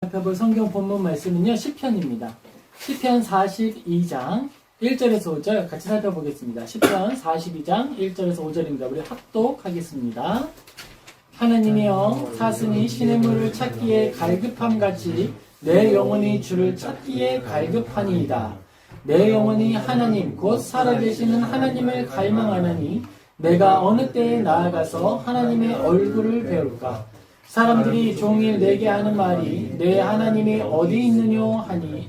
살펴볼 성경 본문 말씀은요, 시편입니다. 시편 42장 1절에서 5절 같이 살펴보겠습니다. 시편 42장 1절에서 5절입니다. 우리 합독하겠습니다. 하나님이여, 사슴이 시냇물을 찾기에 갈급함같이 내 영혼이 주를 찾기에 갈급하니이다. 내 영혼이 하나님 곧 살아계시는 하나님을 갈망하나니 내가 어느 때에 나아가서 하나님의 얼굴을 배울까? 사람들이 종일 내게 하는 말이 내 하나님이 어디 있느뇨 하니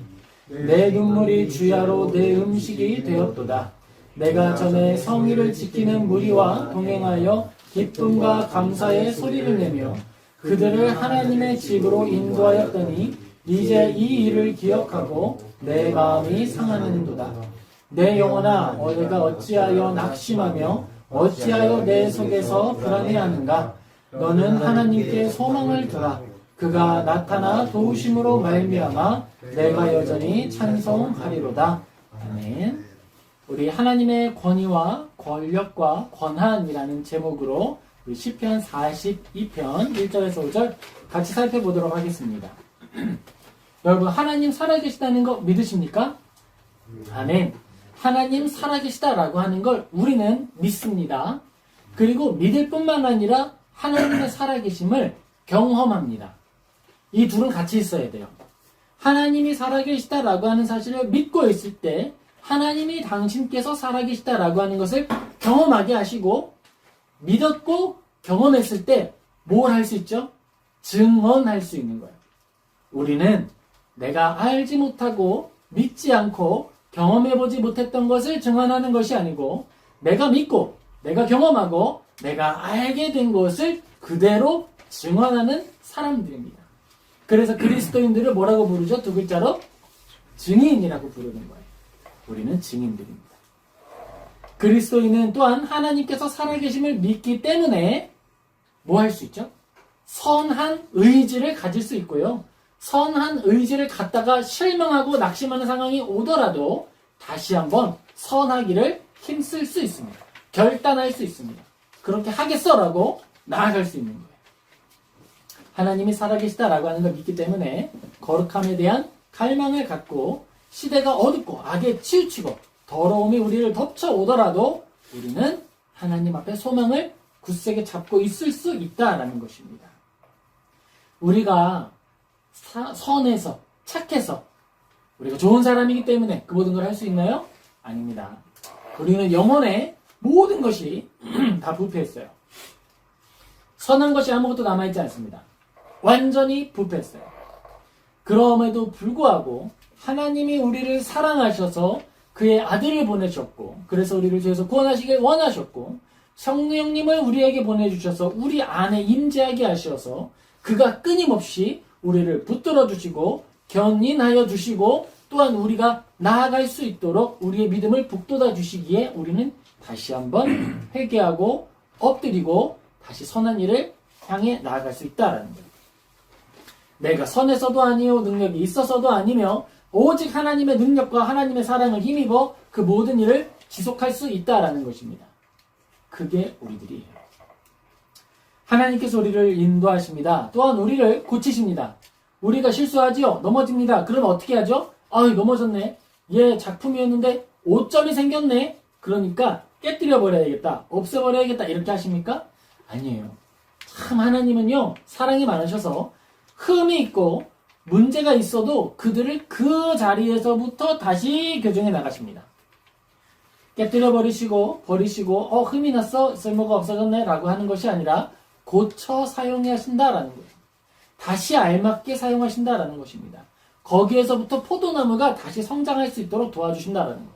내 눈물이 주야로 내 음식이 되었도다. 내가 전에 성의를 지키는 무리와 동행하여 기쁨과 감사의 소리를 내며 그들을 하나님의 집으로 인도하였더니 이제 이 일을 기억하고 내 마음이 상하는도다. 내 영혼아, 내가 어찌하여 낙심하며 어찌하여 내 속에서 불안해하는가? 너는 하나님께 소망을 두라. 그가 나타나 도우심으로 말미암아 내가 여전히 찬송하리로다. 아멘. 우리 하나님의 권위와 권력과 권한이라는 제목으로 우리 시편 42편 1절에서 5절 같이 살펴보도록 하겠습니다. 여러분, 하나님 살아계시다는 거 믿으십니까? 아멘. 하나님 살아계시다라고 하는 걸 우리는 믿습니다. 그리고 믿을 뿐만 아니라 하나님의 살아계심을 경험합니다. 이 둘은 같이 있어야 돼요. 하나님이 살아계시다라고 하는 사실을 믿고 있을 때 하나님이 당신께서 살아계시다라고 하는 것을 경험하게 하시고, 믿었고 경험했을 때 뭘 할 수 있죠? 증언할 수 있는 거예요. 우리는 내가 알지 못하고 믿지 않고 경험해보지 못했던 것을 증언하는 것이 아니고, 내가 믿고 내가 경험하고 내가 알게 된 것을 그대로 증언하는 사람들입니다. 그래서 그리스도인들을 뭐라고 부르죠? 두 글자로 증인이라고 부르는 거예요. 우리는 증인들입니다. 그리스도인은 또한 하나님께서 살아계심을 믿기 때문에 뭐 할 수 있죠? 선한 의지를 가질 수 있고요. 선한 의지를 갖다가 실망하고 낙심하는 상황이 오더라도 다시 한번 선하기를 힘쓸 수 있습니다. 결단할 수 있습니다. 그렇게 하겠어라고 나아갈 수 있는 거예요. 하나님이 살아계시다라고 하는 걸 믿기 때문에 거룩함에 대한 갈망을 갖고, 시대가 어둡고 악에 치우치고 더러움이 우리를 덮쳐오더라도 우리는 하나님 앞에 소망을 굳세게 잡고 있을 수 있다라는 것입니다. 우리가 선해서 착해서 우리가 좋은 사람이기 때문에 그 모든 걸 할 수 있나요? 아닙니다. 우리는 영혼의 모든 것이 다 부패했어요. 선한 것이 아무것도 남아있지 않습니다. 완전히 부패했어요. 그럼에도 불구하고 하나님이 우리를 사랑하셔서 그의 아들을 보내셨고, 그래서 우리를 죄에서 구원하시길 원하셨고, 성령님을 우리에게 보내주셔서 우리 안에 임재하게 하셔서 그가 끊임없이 우리를 붙들어 주시고 견인하여 주시고, 또한 우리가 나아갈 수 있도록 우리의 믿음을 북돋아 주시기에 우리는 다시 한번 회개하고 엎드리고 다시 선한 일을 향해 나아갈 수 있다라는 거예요. 내가 선해서도 아니요 능력이 있어서도 아니며 오직 하나님의 능력과 하나님의 사랑을 힘입어 그 모든 일을 지속할 수 있다라는 것입니다. 그게 우리들이에요. 하나님께서 우리를 인도하십니다. 또한 우리를 고치십니다. 우리가 실수하지요. 넘어집니다. 그러면 어떻게 하죠? 넘어졌네. 얘 작품이었는데 5점이 생겼네. 그러니까 깨뜨려버려야겠다. 없애버려야겠다. 이렇게 하십니까? 아니에요. 참 하나님은요, 사랑이 많으셔서 흠이 있고 문제가 있어도 그들을 그 자리에서부터 다시 교정해 나가십니다. 깨뜨려버리시고 버리시고 흠이 났어? 쓸모가 없어졌네? 라고 하는 것이 아니라 고쳐 사용하신다라는 거예요. 다시 알맞게 사용하신다라는 것입니다. 거기에서부터 포도나무가 다시 성장할 수 있도록 도와주신다라는 거예요.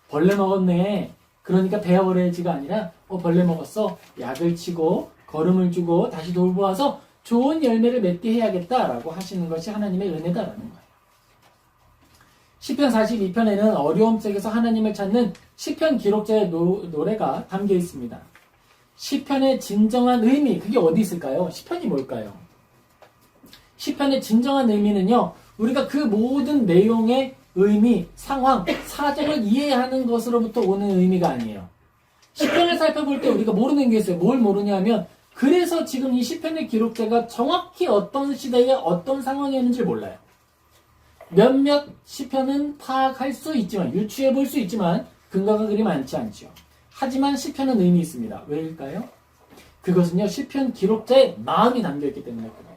벌레 먹었네. 그러니까 베어버려야지가 아니라 벌레 먹었어. 약을 치고 거름을 주고 다시 돌보아서 좋은 열매를 맺게 해야겠다라고 하시는 것이 하나님의 은혜다라는 거예요. 시편 42편에는 어려움 속에서 하나님을 찾는 시편 기록자의 노래가 담겨 있습니다. 시편의 진정한 의미, 그게 어디 있을까요? 시편이 뭘까요? 시편의 진정한 의미는요, 우리가 그 모든 내용의 의미, 상황, 사정을 이해하는 것으로부터 오는 의미가 아니에요. 시편을 살펴볼 때 우리가 모르는 게 있어요. 뭘 모르냐 하면 그래서 지금 이 시편의 기록자가 정확히 어떤 시대에 어떤 상황이었는지 몰라요. 몇몇 시편은 파악할 수 있지만, 유추해 볼 수 있지만 근거가 그리 많지 않죠. 하지만 시편은 의미 있습니다. 왜일까요? 그것은요, 시편 기록자의 마음이 담겨있기 때문에 그래요.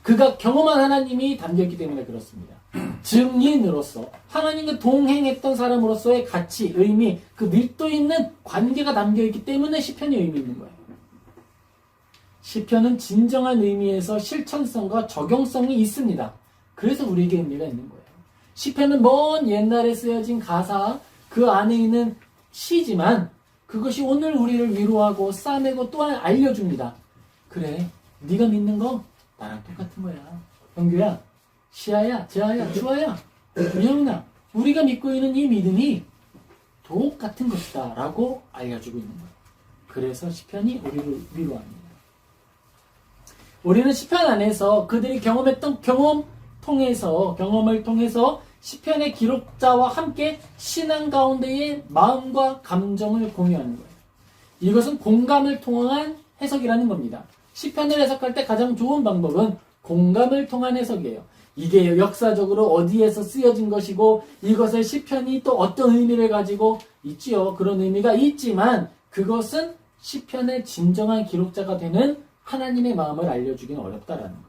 그가 경험한 하나님이 담겨있기 때문에 그렇습니다. 증인으로서, 하나님과 동행했던 사람으로서의 가치, 의미, 그 밀도 있는 관계가 담겨있기 때문에 시편이 의미 있는 거예요. 시편은 진정한 의미에서 실천성과 적용성이 있습니다. 그래서 우리에게 의미가 있는 거예요. 시편은 먼 옛날에 쓰여진 가사, 그 안에 있는 시지만 그것이 오늘 우리를 위로하고 싸매고 또한 알려줍니다. 그래, 네가 믿는 거 나랑 똑같은 거야. 형규야, 시아야, 재아야, 주아야, 유영아, 우리가 믿고 있는 이 믿음이 똑같은 것이다 라고 알려주고 있는 거예요. 그래서 시편이 우리를 위로합니다. 우리는 시편 안에서 그들이 경험했던 경험을 통해서 시편의 기록자와 함께 신앙 가운데의 마음과 감정을 공유하는 거예요. 이것은 공감을 통한 해석이라는 겁니다. 시편을 해석할 때 가장 좋은 방법은 공감을 통한 해석이에요. 이게 역사적으로 어디에서 쓰여진 것이고 이것을 시편이 또 어떤 의미를 가지고 있지요. 그런 의미가 있지만 그것은 시편의 진정한 기록자가 되는 하나님의 마음을 알려주기는 어렵다라는 거예요.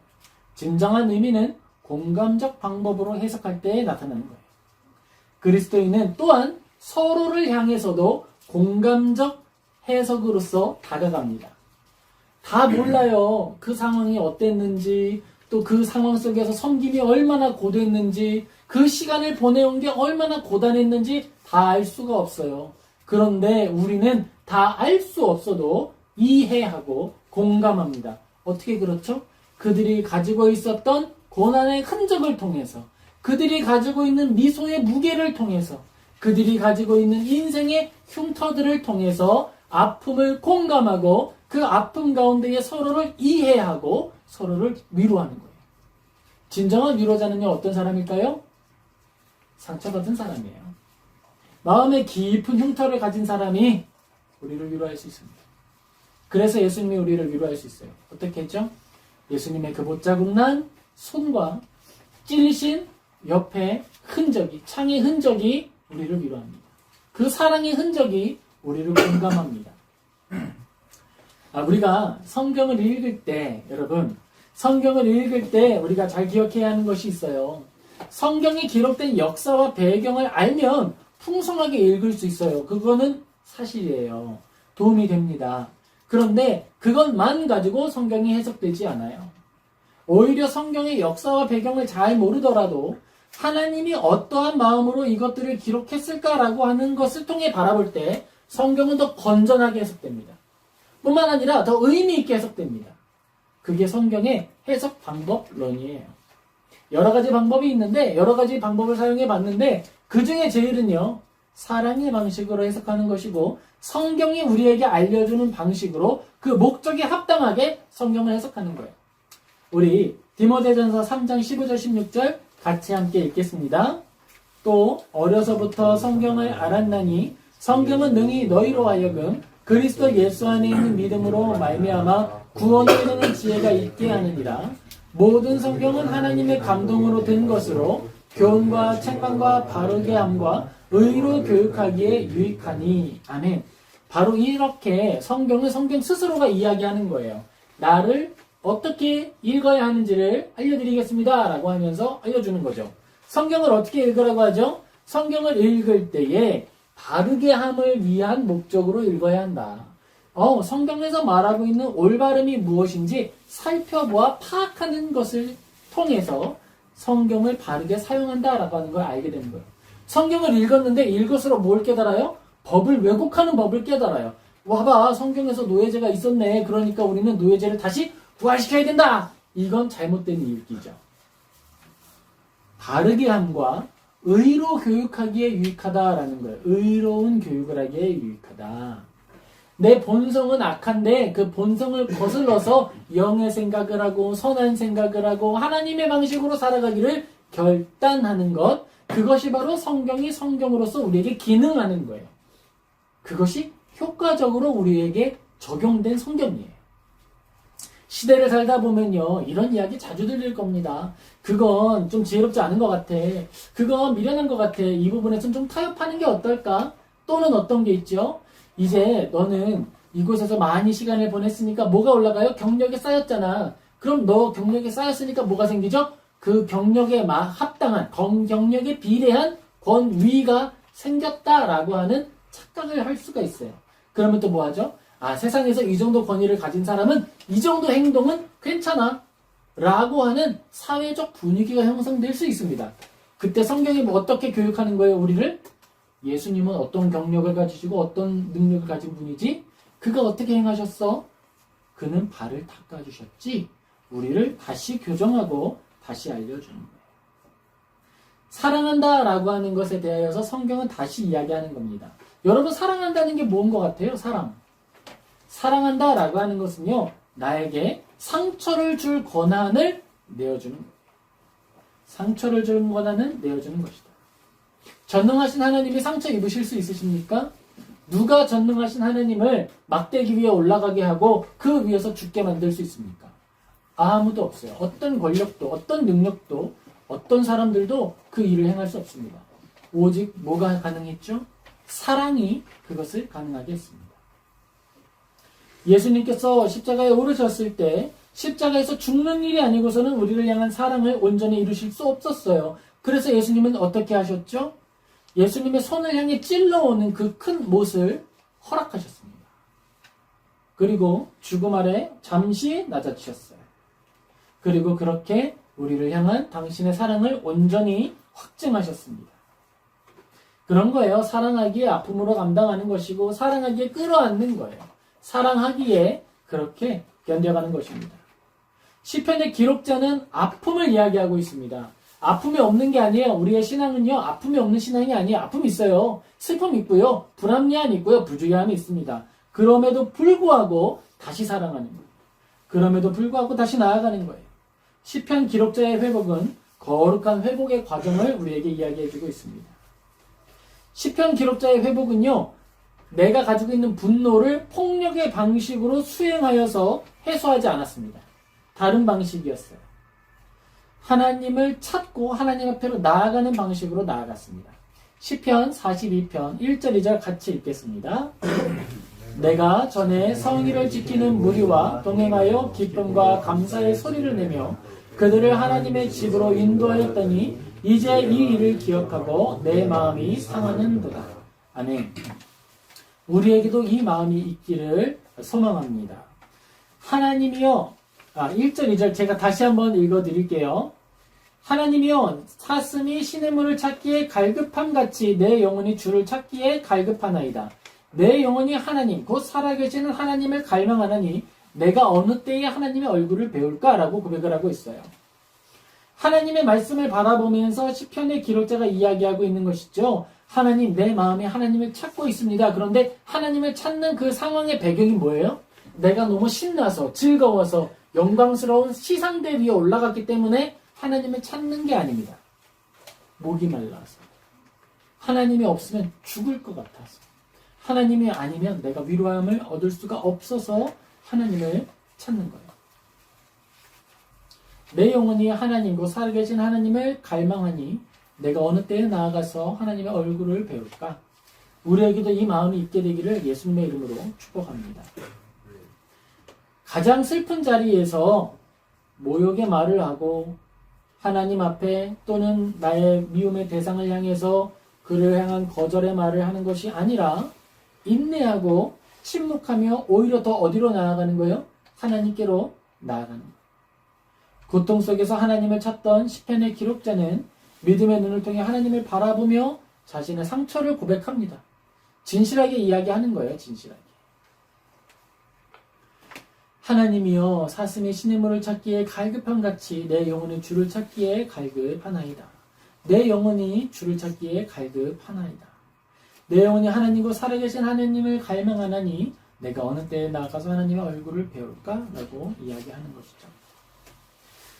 진정한 의미는 공감적 방법으로 해석할 때 나타나는 거예요. 그리스도인은 또한 서로를 향해서도 공감적 해석으로서 다가갑니다. 다 몰라요. 그 상황이 어땠는지, 또 그 상황 속에서 섬김이 얼마나 고됐는지, 그 시간을 보내온 게 얼마나 고단했는지 다 알 수가 없어요. 그런데 우리는 다 알 수 없어도 이해하고 공감합니다. 어떻게 그렇죠? 그들이 가지고 있었던 고난의 흔적을 통해서, 그들이 가지고 있는 미소의 무게를 통해서, 그들이 가지고 있는 인생의 흉터들을 통해서 아픔을 공감하고 그 아픔 가운데에 서로를 이해하고 서로를 위로하는 거예요. 진정한 위로자는요, 어떤 사람일까요? 상처받은 사람이에요. 마음의 깊은 흉터를 가진 사람이 우리를 위로할 수 있습니다. 그래서 예수님이 우리를 위로할 수 있어요. 어떻게 했죠? 예수님의 그 못자국난 손과 찔리신 옆에 흔적이, 창의 흔적이 우리를 위로합니다. 그 사랑의 흔적이 우리를 공감합니다. 우리가 성경을 읽을 때, 여러분, 성경을 읽을 때 우리가 잘 기억해야 하는 것이 있어요. 성경에 기록된 역사와 배경을 알면 풍성하게 읽을 수 있어요. 그거는 사실이에요. 도움이 됩니다. 그런데 그것만 가지고 성경이 해석되지 않아요. 오히려 성경의 역사와 배경을 잘 모르더라도 하나님이 어떠한 마음으로 이것들을 기록했을까라고 하는 것을 통해 바라볼 때 성경은 더 건전하게 해석됩니다. 뿐만 아니라 더 의미 있게 해석됩니다. 그게 성경의 해석 방법론이에요. 여러 가지 방법이 있는데 여러 가지 방법을 사용해 봤는데 그 중에 제일은요, 사랑의 방식으로 해석하는 것이고 성경이 우리에게 알려주는 방식으로 그 목적에 합당하게 성경을 해석하는 거예요. 우리 디모데전서 3장 15절 16절 같이 함께 읽겠습니다. 또 어려서부터 성경을 알았나니 성경은 능히 너희로 하여금 그리스도 예수 안에 있는 믿음으로 말미암아 구원을 이루는 지혜가 있게 하느니라. 모든 성경은 하나님의 감동으로 된 것으로 교훈과 책망과 바르게 함과 의로 교육하기에 유익하니. 아멘. 바로 이렇게 성경은 성경 스스로가 이야기하는 거예요. 나를 어떻게 읽어야 하는지를 알려드리겠습니다 라고 하면서 알려주는 거죠. 성경을 어떻게 읽으라고 하죠? 성경을 읽을 때에 바르게 함을 위한 목적으로 읽어야 한다. 성경에서 말하고 있는 올바름이 무엇인지 살펴보아 파악하는 것을 통해서 성경을 바르게 사용한다라고 하는 걸 알게 되는 거예요. 성경을 읽었는데 읽을수록 뭘 깨달아요? 법을 왜곡하는 법을 깨달아요. 와봐, 성경에서 노예제가 있었네. 그러니까 우리는 노예제를 다시 부활시켜야 된다. 이건 잘못된 읽기죠. 바르게 함과 의로 교육하기에 유익하다라는 거예요. 의로운 교육을 하기에 유익하다. 내 본성은 악한데 그 본성을 거슬러서 영의 생각을 하고 선한 생각을 하고 하나님의 방식으로 살아가기를 결단하는 것, 그것이 바로 성경이 성경으로서 우리에게 기능하는 거예요. 그것이 효과적으로 우리에게 적용된 성경이에요. 시대를 살다 보면요, 이런 이야기 자주 들릴 겁니다. 그건 좀 지혜롭지 않은 것 같아. 그건 미련한 것 같아. 이 부분에선 좀 타협하는 게 어떨까? 또는 어떤 게 있죠? 이제 너는 이곳에서 많이 시간을 보냈으니까 뭐가 올라가요? 경력이 쌓였잖아. 그럼 너 경력이 쌓였으니까 뭐가 생기죠? 그 경력에 합당한, 경력에 비례한 권위가 생겼다라고 하는 착각을 할 수가 있어요. 그러면 또 뭐 하죠? 아, 세상에서 이 정도 권위를 가진 사람은 이 정도 행동은 괜찮아 라고 하는 사회적 분위기가 형성될 수 있습니다. 그때 성경이 뭐 어떻게 교육하는 거예요, 우리를? 예수님은 어떤 경력을 가지시고 어떤 능력을 가진 분이지? 그가 어떻게 행하셨어? 그는 발을 닦아주셨지. 우리를 다시 교정하고 다시 알려주는 거예요. 사랑한다 라고 하는 것에 대하여서 성경은 다시 이야기하는 겁니다. 여러분, 사랑한다는 게 뭔 것 같아요? 사랑한다 라고 하는 것은요, 나에게 상처를 줄 권한을 내어주는 거예요. 상처를 줄 권한을 내어주는 것이다. 전능하신 하나님이 상처 입으실 수 있으십니까? 누가 전능하신 하나님을 막대기 위에 올라가게 하고 그 위에서 죽게 만들 수 있습니까? 아무도 없어요. 어떤 권력도, 어떤 능력도, 어떤 사람들도 그 일을 행할 수 없습니다. 오직 뭐가 가능했죠? 사랑이 그것을 가능하게 했습니다. 예수님께서 십자가에 오르셨을 때 십자가에서 죽는 일이 아니고서는 우리를 향한 사랑을 온전히 이루실 수 없었어요. 그래서 예수님은 어떻게 하셨죠? 예수님의 손을 향해 찔러오는 그 큰 못을 허락하셨습니다. 그리고 죽음 아래 잠시 낮아지셨어요. 그리고 그렇게 우리를 향한 당신의 사랑을 온전히 확증하셨습니다. 그런 거예요. 사랑하기에 아픔으로 감당하는 것이고 사랑하기에 끌어안는 거예요. 사랑하기에 그렇게 견뎌가는 것입니다. 시편의 기록자는 아픔을 이야기하고 있습니다. 아픔이 없는 게 아니에요. 우리의 신앙은요, 아픔이 없는 신앙이 아니에요. 아픔이 있어요. 슬픔이 있고요. 불합리함이 있고요. 부주의함이 있습니다. 그럼에도 불구하고 다시 사랑하는 거예요. 그럼에도 불구하고 다시 나아가는 거예요. 시편 기록자의 회복은 거룩한 회복의 과정을 우리에게 이야기해주고 있습니다. 시편 기록자의 회복은요, 내가 가지고 있는 분노를 폭력의 방식으로 수행하여서 해소하지 않았습니다. 다른 방식이었어요. 하나님을 찾고 하나님 앞으로 나아가는 방식으로 나아갔습니다. 시편 42편 1절 2절 같이 읽겠습니다. 내가 전에 성의를 지키는 무리와 동행하여 기쁨과 감사의 소리를 내며 그들을 하나님의 집으로 인도하였더니 이제 이 일을 기억하고 내 마음이 상하는도다. 아멘. 우리에게도 이 마음이 있기를 소망합니다. 하나님이여, 1절 2절 제가 다시 한번 읽어드릴게요. 하나님이여, 사슴이 시냇물을 찾기에 갈급함같이 내 영혼이 주를 찾기에 갈급하나이다. 내 영혼이 하나님 곧 살아계시는 하나님을 갈망하나니 내가 어느 때에 하나님의 얼굴을 배울까라고 고백을 하고 있어요. 하나님의 말씀을 바라보면서 시편의 기록자가 이야기하고 있는 것이죠. 하나님, 내 마음이 하나님을 찾고 있습니다. 그런데 하나님을 찾는 그 상황의 배경이 뭐예요? 내가 너무 신나서 즐거워서 영광스러운 시상대 위에 올라갔기 때문에 하나님을 찾는 게 아닙니다. 목이 말라서, 하나님이 없으면 죽을 것 같아서, 하나님이 아니면 내가 위로함을 얻을 수가 없어서 하나님을 찾는 거예요. 내 영혼이 하나님과 살아계신 하나님을 갈망하니 내가 어느 때에 나아가서 하나님의 얼굴을 배울까? 우리에게도 이 마음이 있게 되기를 예수님의 이름으로 축복합니다. 가장 슬픈 자리에서 모욕의 말을 하고 하나님 앞에 또는 나의 미움의 대상을 향해서 그를 향한 거절의 말을 하는 것이 아니라 인내하고 침묵하며 오히려 더 어디로 나아가는 거예요? 하나님께로 나아가는 거예요. 고통 속에서 하나님을 찾던 시편의 기록자는 믿음의 눈을 통해 하나님을 바라보며 자신의 상처를 고백합니다. 진실하게 이야기하는 거예요. 진실하게. 하나님이여, 사슴이 시냇물을 찾기에 갈급함같이 내 영혼이 주를 찾기에 갈급하나이다. 내 영혼이 주를 찾기에 갈급하나이다. 내 영혼이 하나님과 살아계신 하나님을 갈망하나니 내가 어느 때에 나가서 하나님의 얼굴을 배울까? 라고 이야기하는 것이죠.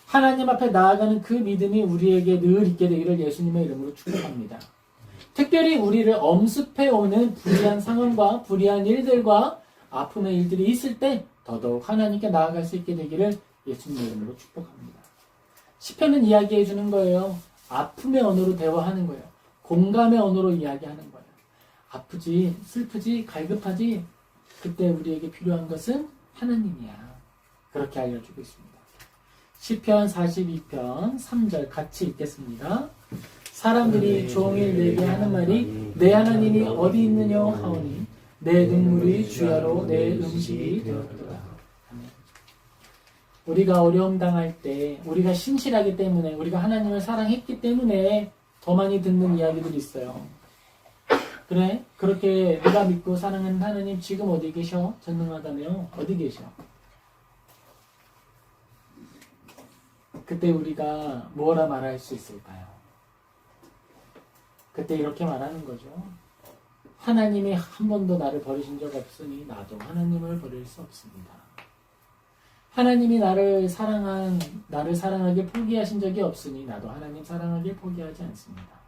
하나님 앞에 나아가는 그 믿음이 우리에게 늘 있게 되기를 예수님의 이름으로 축복합니다. 특별히 우리를 엄습해오는 불의한 상황과 불의한 일들과 아픔의 일들이 있을 때 더더욱 하나님께 나아갈 수 있게 되기를 예수님의 이름으로 축복합니다. 시편은 이야기해 주는 거예요. 아픔의 언어로 대화하는 거예요. 공감의 언어로 이야기하는 거예요. 아프지, 슬프지, 갈급하지, 그때 우리에게 필요한 것은 하나님이야. 그렇게 알려주고 있습니다. 시편 42편 3절 같이 읽겠습니다. 사람들이 종일 내게 하는 말이 내 하나님이 어디 있느냐 하오니 내 눈물이 주야로 내 음식이 되었더라. 우리가 어려움 당할 때, 우리가 신실하기 때문에, 우리가 하나님을 사랑했기 때문에 더 많이 듣는 이야기들이 있어요. 그래? 그렇게 내가 믿고 사랑하는 하나님 지금 어디 계셔? 전능하다며? 어디 계셔? 그때 우리가 뭐라 말할 수 있을까요? 그때 이렇게 말하는 거죠. 하나님이 한 번도 나를 버리신 적 없으니 나도 하나님을 버릴 수 없습니다. 하나님이 나를 사랑하게 포기하신 적이 없으니 나도 하나님 사랑하게 포기하지 않습니다.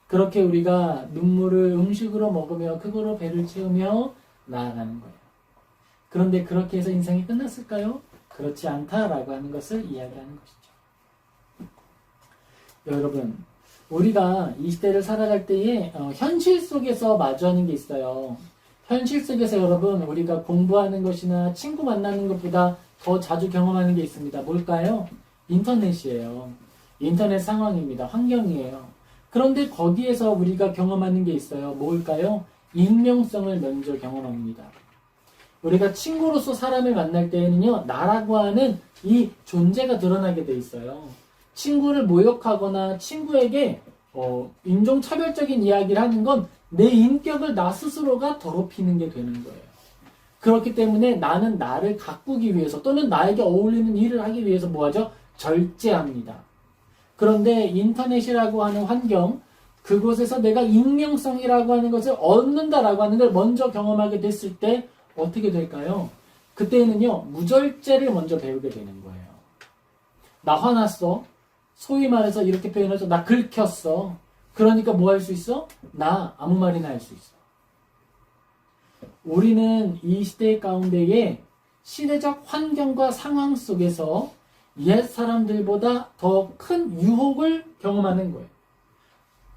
그렇게 우리가 눈물을 음식으로 먹으며 그거로 배를 채우며 나아가는 거예요. 그런데 그렇게 해서 인생이 끝났을까요? 그렇지 않다라고 하는 것을 이야기하는 것이죠. 여러분, 우리가 이 시대를 살아갈 때에 현실 속에서 마주하는 게 있어요. 현실 속에서 여러분, 우리가 공부하는 것이나 친구 만나는 것보다 더 자주 경험하는 게 있습니다. 뭘까요? 인터넷이에요. 인터넷 상황입니다. 환경이에요. 그런데 거기에서 우리가 경험하는 게 있어요. 뭘까요? 익명성을 먼저 경험합니다. 우리가 친구로서 사람을 만날 때에는요, 나라고 하는 이 존재가 드러나게 돼 있어요. 친구를 모욕하거나 친구에게 인종차별적인 이야기를 하는 건 내 인격을 나 스스로가 더럽히는 게 되는 거예요. 그렇기 때문에 나는 나를 가꾸기 위해서 또는 나에게 어울리는 일을 하기 위해서 뭐하죠? 절제합니다. 그런데 인터넷이라고 하는 환경, 그곳에서 내가 익명성이라고 하는 것을 얻는다라고 하는 걸 먼저 경험하게 됐을 때 어떻게 될까요? 그때는요, 무절제를 먼저 배우게 되는 거예요. 나 화났어. 소위 말해서 이렇게 표현해서 나 긁혔어. 그러니까 뭐 할 수 있어? 나 아무 말이나 할 수 있어. 우리는 이 시대 가운데에 시대적 환경과 상황 속에서 옛 사람들보다 더 큰 유혹을 경험하는 거예요.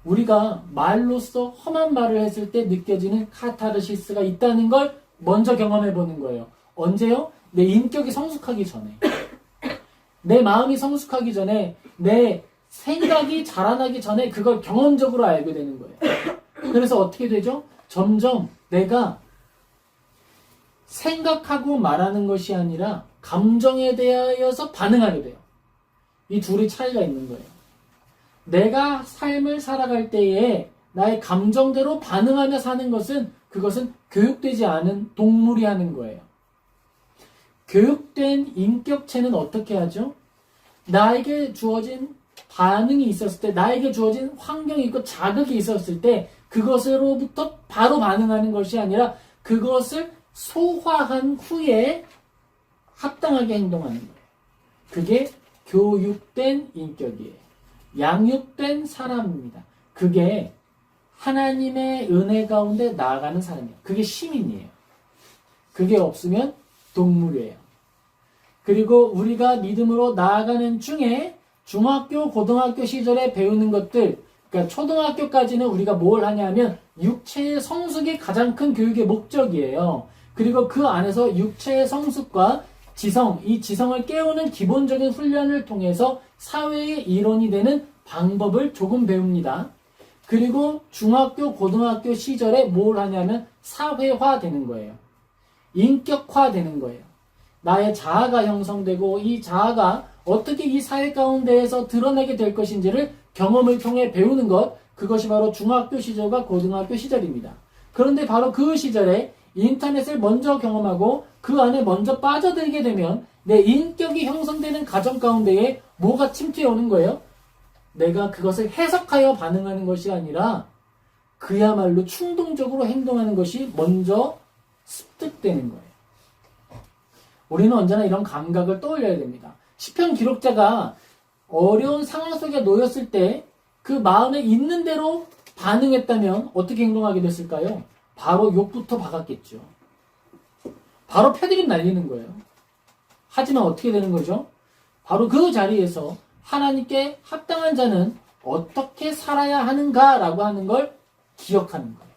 우리가 말로써 험한 말을 했을 때 느껴지는 카타르시스가 있다는 걸 먼저 경험해 보는 거예요. 언제요? 내 인격이 성숙하기 전에. 내 마음이 성숙하기 전에, 내 생각이 자라나기 전에 그걸 경험적으로 알게 되는 거예요. 그래서 어떻게 되죠? 점점 내가 생각하고 말하는 것이 아니라 감정에 대하여서 반응하게 돼요. 이 둘의 차이가 있는 거예요. 내가 삶을 살아갈 때에 나의 감정대로 반응하며 사는 것은 그것은 교육되지 않은 동물이 하는 거예요. 교육된 인격체는 어떻게 하죠? 나에게 주어진 반응이 있었을 때, 나에게 주어진 환경이 있고 자극이 있었을 때 그것으로부터 바로 반응하는 것이 아니라 그것을 소화한 후에 합당하게 행동하는 거예요. 그게 교육된 인격이에요. 양육된 사람입니다. 그게 하나님의 은혜 가운데 나아가는 사람이에요. 그게 시민이에요. 그게 없으면 동물이에요. 그리고 우리가 믿음으로 나아가는 중에 중학교, 고등학교 시절에 배우는 것들, 그러니까 초등학교까지는 우리가 뭘 하냐면 육체의 성숙이 가장 큰 교육의 목적이에요. 그리고 그 안에서 육체의 성숙과 지성, 이 지성을 깨우는 기본적인 훈련을 통해서 사회의 일원이 되는 방법을 조금 배웁니다. 그리고 중학교, 고등학교 시절에 뭘 하냐면 사회화되는 거예요. 인격화되는 거예요. 나의 자아가 형성되고 이 자아가 어떻게 이 사회 가운데에서 드러나게 될 것인지를 경험을 통해 배우는 것, 그것이 바로 중학교 시절과 고등학교 시절입니다. 그런데 바로 그 시절에 인터넷을 먼저 경험하고 그 안에 먼저 빠져들게 되면 내 인격이 형성되는 과정 가운데에 뭐가 침투해 오는 거예요? 내가 그것을 해석하여 반응하는 것이 아니라 그야말로 충동적으로 행동하는 것이 먼저 습득되는 거예요. 우리는 언제나 이런 감각을 떠올려야 됩니다. 시편 기록자가 어려운 상황 속에 놓였을 때 그 마음에 있는 대로 반응했다면 어떻게 행동하게 됐을까요? 바로 욕부터 박았겠죠. 바로 패드립 날리는 거예요. 하지만 어떻게 되는 거죠? 바로 그 자리에서 하나님께 합당한 자는 어떻게 살아야 하는가라고 하는 걸 기억하는 거예요.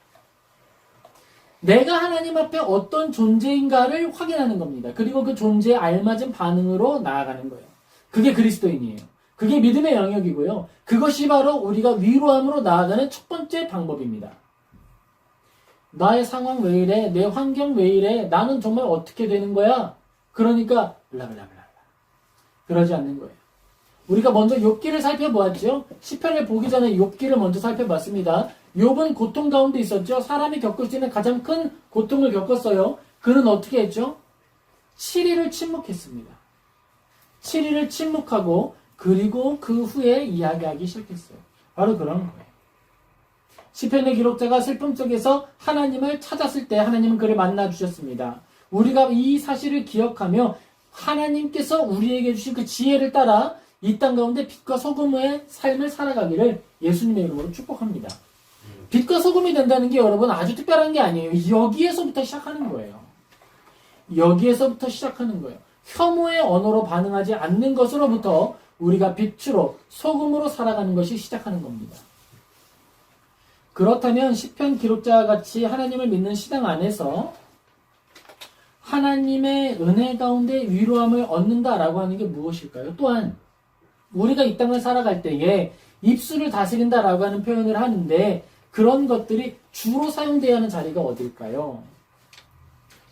내가 하나님 앞에 어떤 존재인가를 확인하는 겁니다. 그리고 그 존재에 알맞은 반응으로 나아가는 거예요. 그게 그리스도인이에요. 그게 믿음의 영역이고요. 그것이 바로 우리가 위로함으로 나아가는 첫 번째 방법입니다. 나의 상황 왜 이래? 내 환경 왜 이래? 나는 정말 어떻게 되는 거야? 그러니까 블라블라블라 그러지 않는 거예요. 우리가 먼저 욥기를 살펴보았죠. 시편을 보기 전에 욥기를 먼저 살펴봤습니다. 욥은 고통 가운데 있었죠. 사람이 겪을 수 있는 가장 큰 고통을 겪었어요. 그는 어떻게 했죠? 7일을 침묵했습니다. 7일을 침묵하고 그리고 그 후에 이야기하기 시작했어요. 바로 그런 거예요. 시편의 기록자가 슬픔 속에서 하나님을 찾았을 때 하나님은 그를 만나 주셨습니다. 우리가 이 사실을 기억하며 하나님께서 우리에게 주신 그 지혜를 따라 이 땅 가운데 빛과 소금의 삶을 살아가기를 예수님의 이름으로 축복합니다. 빛과 소금이 된다는 게 여러분 아주 특별한 게 아니에요. 여기에서부터 시작하는 거예요. 여기에서부터 시작하는 거예요. 혐오의 언어로 반응하지 않는 것으로부터 우리가 빛으로 소금으로 살아가는 것이 시작하는 겁니다. 그렇다면 시편 기록자와 같이 하나님을 믿는 신앙 안에서 하나님의 은혜 가운데 위로함을 얻는다라고 하는 게 무엇일까요? 또한 우리가 이 땅을 살아갈 때에 입술을 다스린다라고 하는 표현을 하는데 그런 것들이 주로 사용되어야 하는 자리가 어딜까요?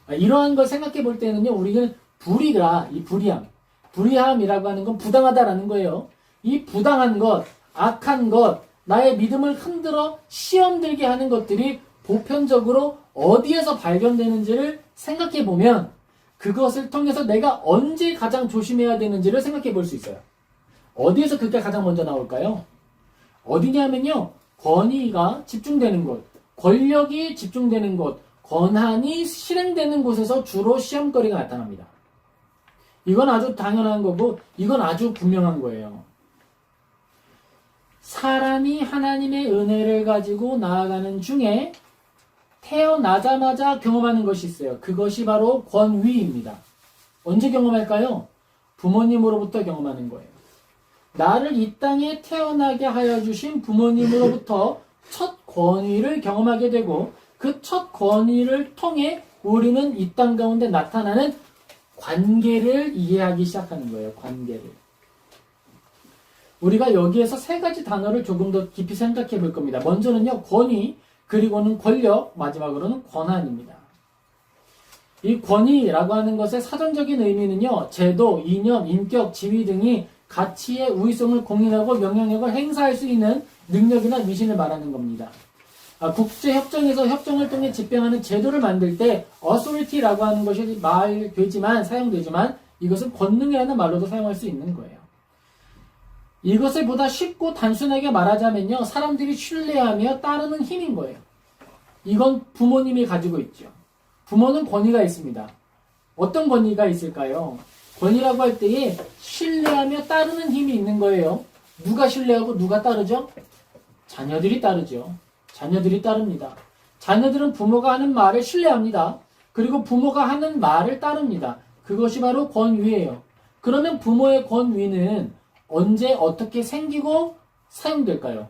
이러한 걸 생각해 볼 때는요, 우리는 이 불의함이라고 하는 건 부당하다라는 거예요. 이 부당한 것, 악한 것, 나의 믿음을 흔들어 시험 들게 하는 것들이 보편적으로 어디에서 발견되는지를 생각해 보면 그것을 통해서 내가 언제 가장 조심해야 되는지를 생각해 볼 수 있어요. 어디에서 그게 가장 먼저 나올까요? 어디냐면요, 권위가 집중되는 곳, 권력이 집중되는 곳, 권한이 실행되는 곳에서 주로 시험거리가 나타납니다. 이건 아주 당연한 거고 이건 아주 분명한 거예요. 사람이 하나님의 은혜를 가지고 나아가는 중에 태어나자마자 경험하는 것이 있어요. 그것이 바로 권위입니다. 언제 경험할까요? 부모님으로부터 경험하는 거예요. 나를 이 땅에 태어나게 하여 주신 부모님으로부터 첫 권위를 경험하게 되고 그 첫 권위를 통해 우리는 이 땅 가운데 나타나는 관계를 이해하기 시작하는 거예요. 관계를. 우리가 여기에서 세 가지 단어를 조금 더 깊이 생각해 볼 겁니다. 먼저는요, 권위, 그리고는 권력, 마지막으로는 권한입니다. 이 권위라고 하는 것의 사전적인 의미는요, 제도, 이념, 인격, 지위 등이 가치의 우위성을 공인하고 명령력을 행사할 수 있는 능력이나 미신을 말하는 겁니다. 국제협정에서 협정을 통해 집행하는 제도를 만들 때 authority라고 하는 것이 사용되지만 이것은 권능이라는 말로도 사용할 수 있는 거예요. 이것을 보다 쉽고 단순하게 말하자면요, 사람들이 신뢰하며 따르는 힘인 거예요. 이건 부모님이 가지고 있죠. 부모는 권위가 있습니다. 어떤 권위가 있을까요? 권위라고 할 때에 신뢰하며 따르는 힘이 있는 거예요. 누가 신뢰하고 누가 따르죠? 자녀들이 따르죠. 자녀들이 따릅니다. 자녀들은 부모가 하는 말을 신뢰합니다. 그리고 부모가 하는 말을 따릅니다. 그것이 바로 권위예요. 그러면 부모의 권위는 언제 어떻게 생기고 사용될까요?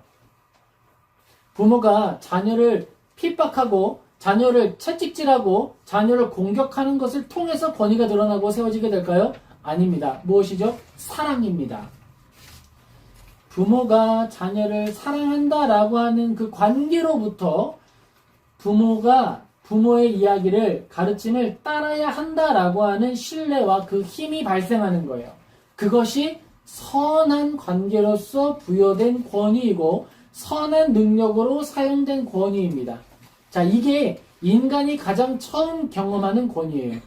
부모가 자녀를 핍박하고 자녀를 채찍질하고 자녀를 공격하는 것을 통해서 권위가 드러나고 세워지게 될까요? 아닙니다. 무엇이죠? 사랑입니다. 부모가 자녀를 사랑한다라고 하는 그 관계로부터 부모가 부모의 이야기를, 가르침을 따라야 한다라고 하는 신뢰와 그 힘이 발생하는 거예요. 그것이 선한 관계로서 부여된 권위이고 선한 능력으로 사용된 권위입니다. 자, 이게 인간이 가장 처음 경험하는 권위예요.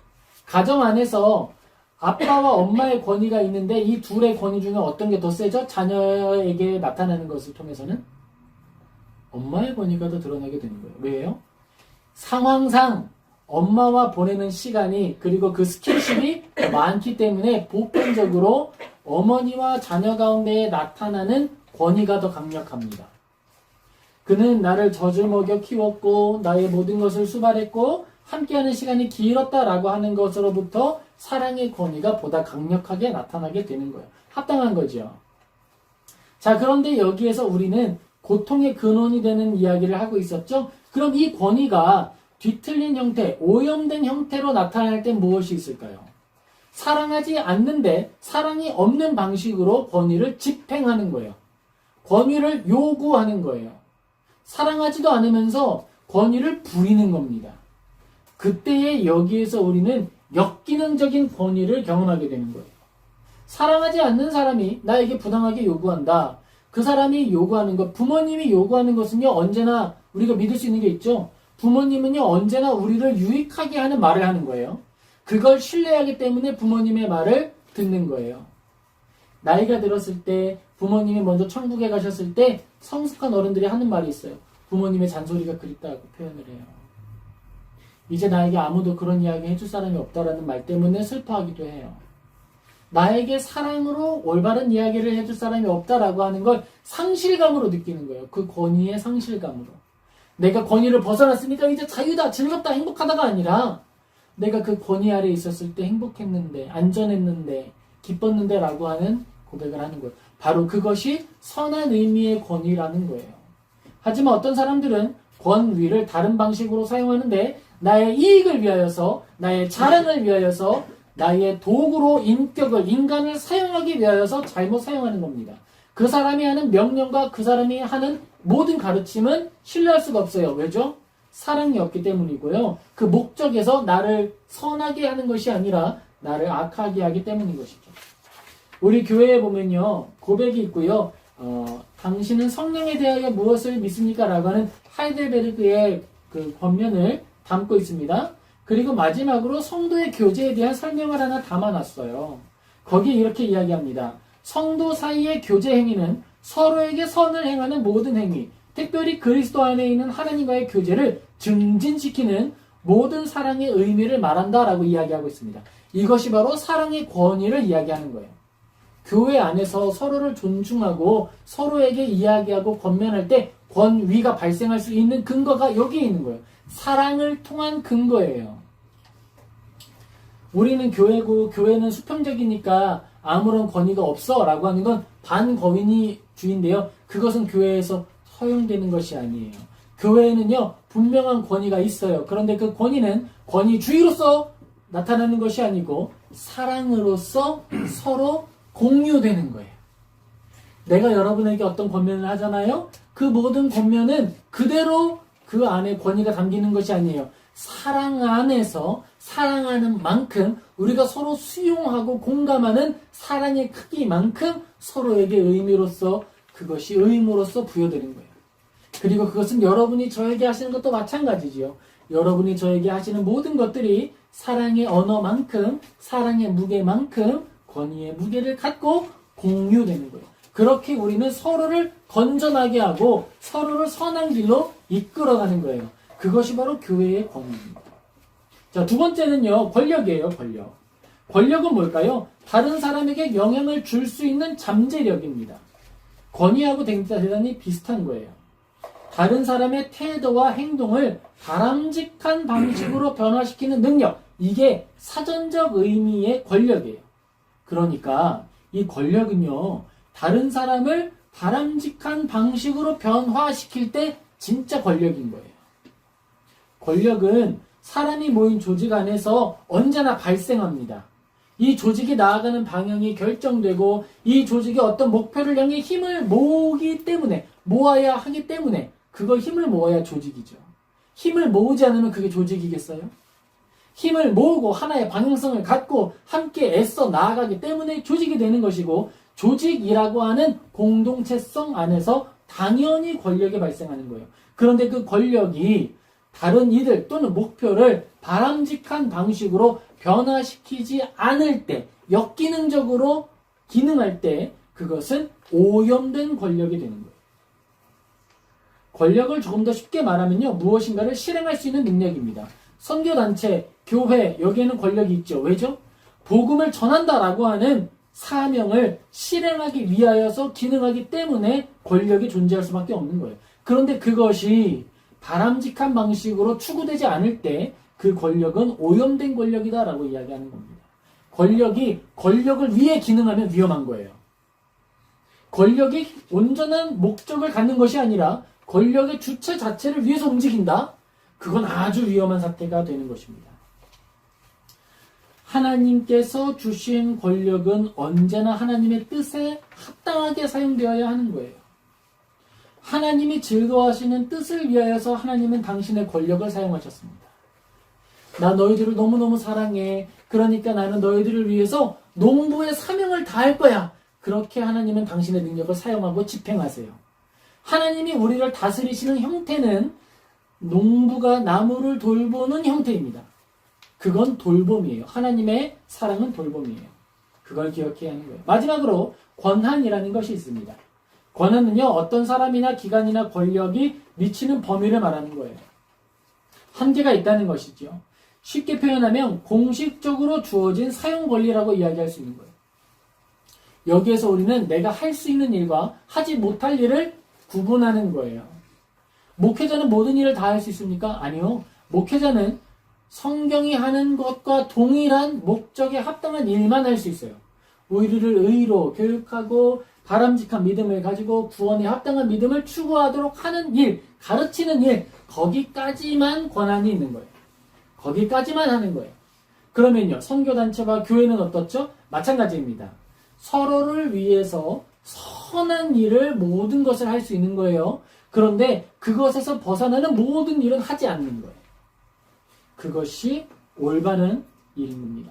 가정 안에서 아빠와 엄마의 권위가 있는데 이 둘의 권위 중에 어떤 게 더 세죠? 자녀에게 나타나는 것을 통해서는 엄마의 권위가 더 드러나게 되는 거예요. 왜요? 상황상 엄마와 보내는 시간이 그리고 그 스킨십이 많기 때문에 보편적으로 어머니와 자녀 가운데 나타나는 권위가 더 강력합니다. 그는 나를 젖을 먹여 키웠고 나의 모든 것을 수발했고 함께하는 시간이 길었다라고 하는 것으로부터 사랑의 권위가 보다 강력하게 나타나게 되는 거예요. 합당한 거죠. 자, 그런데 여기에서 우리는 고통의 근원이 되는 이야기를 하고 있었죠. 그럼 이 권위가 뒤틀린 형태, 오염된 형태로 나타날 땐 무엇이 있을까요? 사랑하지 않는데 사랑이 없는 방식으로 권위를 집행하는 거예요. 권위를 요구하는 거예요. 사랑하지도 않으면서 권위를 부리는 겁니다. 그때에 여기에서 우리는 역기능적인 권위를 경험하게 되는 거예요. 사랑하지 않는 사람이 나에게 부당하게 요구한다. 그 사람이 요구하는 것, 부모님이 요구하는 것은요, 언제나 우리가 믿을 수 있는 게 있죠. 부모님은요, 언제나 우리를 유익하게 하는 말을 하는 거예요. 그걸 신뢰하기 때문에 부모님의 말을 듣는 거예요. 나이가 들었을 때 부모님이 먼저 천국에 가셨을 때 성숙한 어른들이 하는 말이 있어요. 부모님의 잔소리가 그립다고 표현을 해요. 이제 나에게 아무도 그런 이야기 해줄 사람이 없다라는 말 때문에 슬퍼하기도 해요. 나에게 사랑으로 올바른 이야기를 해줄 사람이 없다라고 하는 걸 상실감으로 느끼는 거예요. 그 권위의 상실감으로. 내가 권위를 벗어났으니까 이제 자유다, 즐겁다, 행복하다가 아니라 내가 그 권위 아래 있었을 때 행복했는데, 안전했는데, 기뻤는데 라고 하는 고백을 하는 거예요. 바로 그것이 선한 의미의 권위라는 거예요. 하지만 어떤 사람들은 권위를 다른 방식으로 사용하는데 나의 이익을 위하여서, 나의 자랑을 위하여서, 나의 도구로 인격을, 인간을 사용하기 위하여서 잘못 사용하는 겁니다. 그 사람이 하는 명령과 그 사람이 하는 모든 가르침은 신뢰할 수가 없어요. 왜죠? 사랑이 없기 때문이고요. 그 목적에서 나를 선하게 하는 것이 아니라 나를 악하게 하기 때문인 것이죠. 우리 교회에 보면요, 고백이 있고요. 당신은 성령에 대하여 무엇을 믿습니까? 라고 하는 하이델베르그의 그 권면을 담고 있습니다. 그리고 마지막으로 성도의 교제에 대한 설명을 하나 담아놨어요. 거기에 이렇게 이야기합니다. 성도 사이의 교제 행위는 서로에게 선을 행하는 모든 행위, 특별히 그리스도 안에 있는 하나님과의 교제를 증진시키는 모든 사랑의 의미를 말한다라고 이야기하고 있습니다. 이것이 바로 사랑의 권위를 이야기하는 거예요. 교회 안에서 서로를 존중하고 서로에게 이야기하고 권면할 때 권위가 발생할 수 있는 근거가 여기에 있는 거예요. 사랑을 통한 근거예요. 우리는 교회고 교회는 수평적이니까 아무런 권위가 없어 라고 하는 건 반권위주의인데요. 그것은 교회에서 허용되는 것이 아니에요. 교회에는요, 분명한 권위가 있어요. 그런데 그 권위는 권위주의로서 나타나는 것이 아니고 사랑으로서 서로 공유되는 거예요. 내가 여러분에게 어떤 권면을 하잖아요. 그 모든 권면은 그대로 그 안에 권위가 담기는 것이 아니에요. 사랑 안에서 사랑하는 만큼 우리가 서로 수용하고 공감하는 사랑의 크기만큼 서로에게 의미로서 그것이 의무로서 부여되는 거예요. 그리고 그것은 여러분이 저에게 하시는 것도 마찬가지지요. 여러분이 저에게 하시는 모든 것들이 사랑의 언어만큼, 사랑의 무게만큼 권위의 무게를 갖고 공유되는 거예요. 그렇게 우리는 서로를 건전하게 하고 서로를 선한 길로 이끌어가는 거예요. 그것이 바로 교회의 권위입니다. 자, 두 번째는요, 권력이에요, 권력. 권력은 뭘까요? 다른 사람에게 영향을 줄 수 있는 잠재력입니다. 권위하고 대단히 비슷한 거예요. 다른 사람의 태도와 행동을 바람직한 방식으로 변화시키는 능력, 이게 사전적 의미의 권력이에요. 그러니까 이 권력은요, 다른 사람을 바람직한 방식으로 변화시킬 때 진짜 권력인 거예요. 권력은 사람이 모인 조직 안에서 언제나 발생합니다. 이 조직이 나아가는 방향이 결정되고 이 조직이 어떤 목표를 향해 힘을 모으기 때문에, 모아야 하기 때문에 그걸 힘을 모아야 조직이죠. 힘을 모으지 않으면 그게 조직이겠어요? 힘을 모으고 하나의 방향성을 갖고 함께 애써 나아가기 때문에 조직이 되는 것이고, 조직이라고 하는 공동체성 안에서 당연히 권력이 발생하는 거예요. 그런데 그 권력이 다른 이들 또는 목표를 바람직한 방식으로 변화시키지 않을 때, 역기능적으로 기능할 때 그것은 오염된 권력이 되는 거예요. 권력을 조금 더 쉽게 말하면요, 무엇인가를 실행할 수 있는 능력입니다. 선교단체, 교회, 여기에는 권력이 있죠. 왜죠? 복음을 전한다라고 하는 사명을 실행하기 위하여서 기능하기 때문에 권력이 존재할 수밖에 없는 거예요. 그런데 그것이 바람직한 방식으로 추구되지 않을 때 그 권력은 오염된 권력이다라고 이야기하는 겁니다. 권력이 권력을 위해 기능하면 위험한 거예요. 권력이 온전한 목적을 갖는 것이 아니라 권력의 주체 자체를 위해서 움직인다? 그건 아주 위험한 사태가 되는 것입니다. 하나님께서 주신 권력은 언제나 하나님의 뜻에 합당하게 사용되어야 하는 거예요. 하나님이 즐거워하시는 뜻을 위하여서 하나님은 당신의 권력을 사용하셨습니다. 나 너희들을 너무너무 사랑해. 그러니까 나는 너희들을 위해서 농부의 사명을 다할 거야. 그렇게 하나님은 당신의 능력을 사용하고 집행하세요. 하나님이 우리를 다스리시는 형태는 농부가 나무를 돌보는 형태입니다. 그건 돌봄이에요. 하나님의 사랑은 돌봄이에요. 그걸 기억해야 하는 거예요. 마지막으로 권한이라는 것이 있습니다. 권한은요, 어떤 사람이나 기관이나 권력이 미치는 범위를 말하는 거예요. 한계가 있다는 것이죠. 쉽게 표현하면 공식적으로 주어진 사용 권리라고 이야기할 수 있는 거예요. 여기에서 우리는 내가 할 수 있는 일과 하지 못할 일을 구분하는 거예요. 목회자는 모든 일을 다 할 수 있습니까? 아니요. 목회자는 성경이 하는 것과 동일한 목적에 합당한 일만 할 수 있어요. 우리를 의로 교육하고 바람직한 믿음을 가지고 구원에 합당한 믿음을 추구하도록 하는 일, 가르치는 일, 거기까지만 권한이 있는 거예요. 거기까지만 하는 거예요. 그러면요, 선교단체와 교회는 어떻죠? 마찬가지입니다. 서로를 위해서 선한 일을 모든 것을 할 수 있는 거예요. 그런데 그것에서 벗어나는 모든 일은 하지 않는 거예요. 그것이 올바른 일인 겁니다.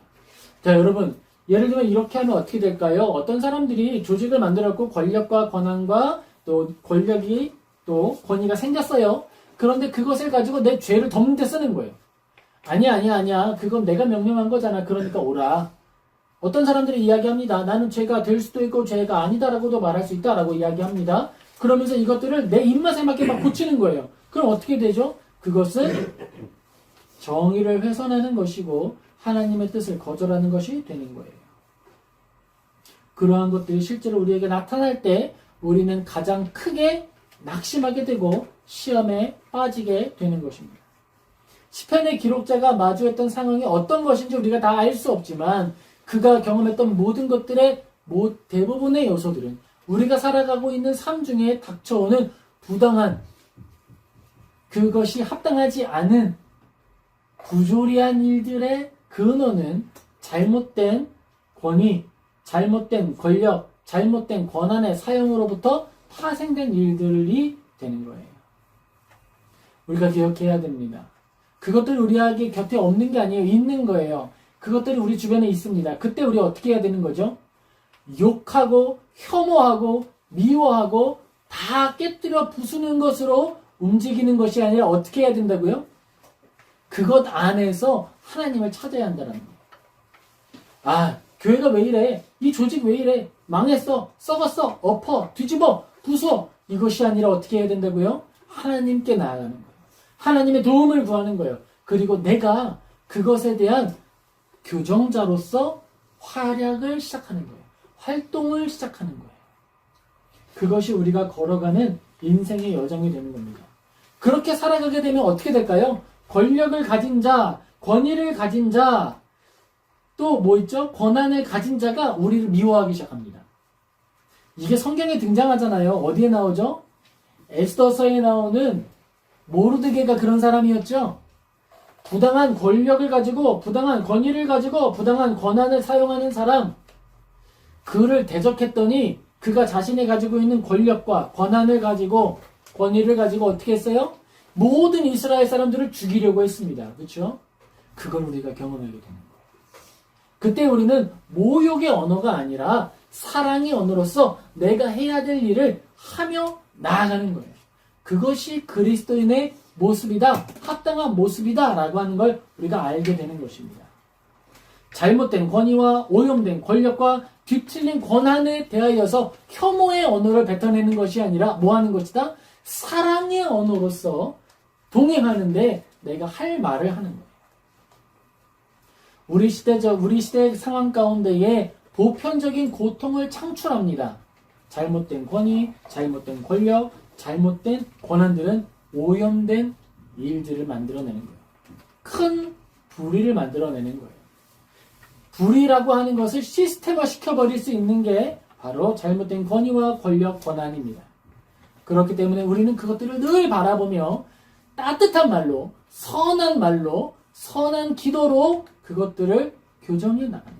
자, 여러분, 예를 들면 이렇게 하면 어떻게 될까요? 어떤 사람들이 조직을 만들었고 권력과 권한과 또 권력이 또 권위가 생겼어요. 그런데 그것을 가지고 내 죄를 덮는 데 쓰는 거예요. 아니야. 그건 내가 명령한 거잖아. 그러니까 오라. 어떤 사람들이 이야기합니다. 나는 죄가 될 수도 있고 죄가 아니다라고도 말할 수 있다라고 이야기합니다. 그러면서 이것들을 내 입맛에 맞게 막 고치는 거예요. 그럼 어떻게 되죠? 그것은 정의를 훼손하는 것이고 하나님의 뜻을 거절하는 것이 되는 거예요. 그러한 것들이 실제로 우리에게 나타날 때 우리는 가장 크게 낙심하게 되고 시험에 빠지게 되는 것입니다. 시편의 기록자가 마주했던 상황이 어떤 것인지 우리가 다 알 수 없지만 그가 경험했던 모든 것들의 대부분의 요소들은 우리가 살아가고 있는 삶 중에 닥쳐오는 부당한, 그것이 합당하지 않은 부조리한 일들의 근원은 잘못된 권위, 잘못된 권력, 잘못된 권한의 사용으로부터 파생된 일들이 되는 거예요. 우리가 기억해야 됩니다. 그것들이 우리에게 곁에 없는 게 아니에요. 있는 거예요. 그것들이 우리 주변에 있습니다. 그때 우리 어떻게 해야 되는 거죠? 욕하고 혐오하고 미워하고 다 깨뜨려 부수는 것으로 움직이는 것이 아니라 어떻게 해야 된다고요? 그것 안에서 하나님을 찾아야 한다는 거예요. 아, 교회가 왜 이래? 이 조직 왜 이래? 망했어, 썩었어, 엎어, 뒤집어, 부숴. 이것이 아니라 어떻게 해야 된다고요? 하나님께 나아가는 거예요. 하나님의 도움을 구하는 거예요. 그리고 내가 그것에 대한 교정자로서 활약을 시작하는 거예요. 활동을 시작하는 거예요. 그것이 우리가 걸어가는 인생의 여정이 되는 겁니다. 그렇게 살아가게 되면 어떻게 될까요? 권력을 가진 자, 권위를 가진 자, 또 뭐 있죠? 권한을 가진 자가 우리를 미워하기 시작합니다. 이게 성경에 등장하잖아요. 어디에 나오죠? 에스더서에 나오는 모르드게가 그런 사람이었죠. 부당한 권력을 가지고, 부당한 권위를 가지고, 부당한 권한을 사용하는 사람, 그를 대적했더니 그가 자신이 가지고 있는 권력과 권한을 가지고, 권위를 가지고 어떻게 했어요? 모든 이스라엘 사람들을 죽이려고 했습니다. 그렇죠? 그걸 우리가 경험하게 되는 거예요. 그때 우리는 모욕의 언어가 아니라 사랑의 언어로서 내가 해야 될 일을 하며 나아가는 거예요. 그것이 그리스도인의 모습이다, 합당한 모습이다 라고 하는 걸 우리가 알게 되는 것입니다. 잘못된 권위와 오염된 권력과 뒤틀린 권한에 대하여서 혐오의 언어를 뱉어내는 것이 아니라 뭐 하는 것이다? 사랑의 언어로서 동행하는데 내가 할 말을 하는 거예요. 우리 시대 상황 가운데에 보편적인 고통을 창출합니다. 잘못된 권위, 잘못된 권력, 잘못된 권한들은 오염된 일들을 만들어내는 거예요. 큰 불의를 만들어내는 거예요. 불의라고 하는 것을 시스템화 시켜버릴 수 있는 게 바로 잘못된 권위와 권력, 권한입니다. 그렇기 때문에 우리는 그것들을 늘 바라보며 따뜻한 말로, 선한 기도로 그것들을 교정해 나가는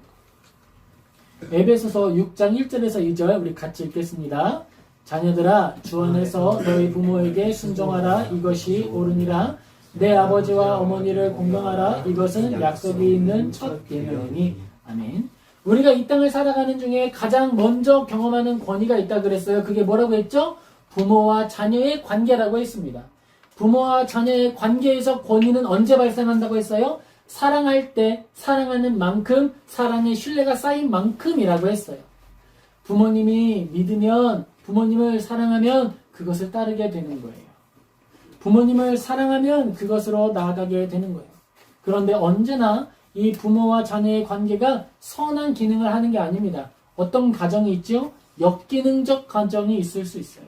거예요. 에베소서 6장 1절에서 2절 우리 같이 읽겠습니다. 자녀들아 주 안에서 너희 부모에게 순종하라. 이것이 옳으니라. 내 아버지와 어머니를 공경하라. 이것은 약속이 있는 첫 계명이니. 아멘. 우리가 이 땅을 살아가는 중에 가장 먼저 경험하는 권위가 있다 그랬어요. 그게 뭐라고 했죠? 부모와 자녀의 관계라고 했습니다. 부모와 자녀의 관계에서 권위는 언제 발생한다고 했어요? 사랑할 때, 사랑하는 만큼, 사랑의 신뢰가 쌓인 만큼이라고 했어요. 부모님이 믿으면, 부모님을 사랑하면 그것을 따르게 되는 거예요. 부모님을 사랑하면 그것으로 나아가게 되는 거예요. 그런데 언제나 이 부모와 자녀의 관계가 선한 기능을 하는 게 아닙니다. 어떤 가정이 있죠? 역기능적 가정이 있을 수 있어요.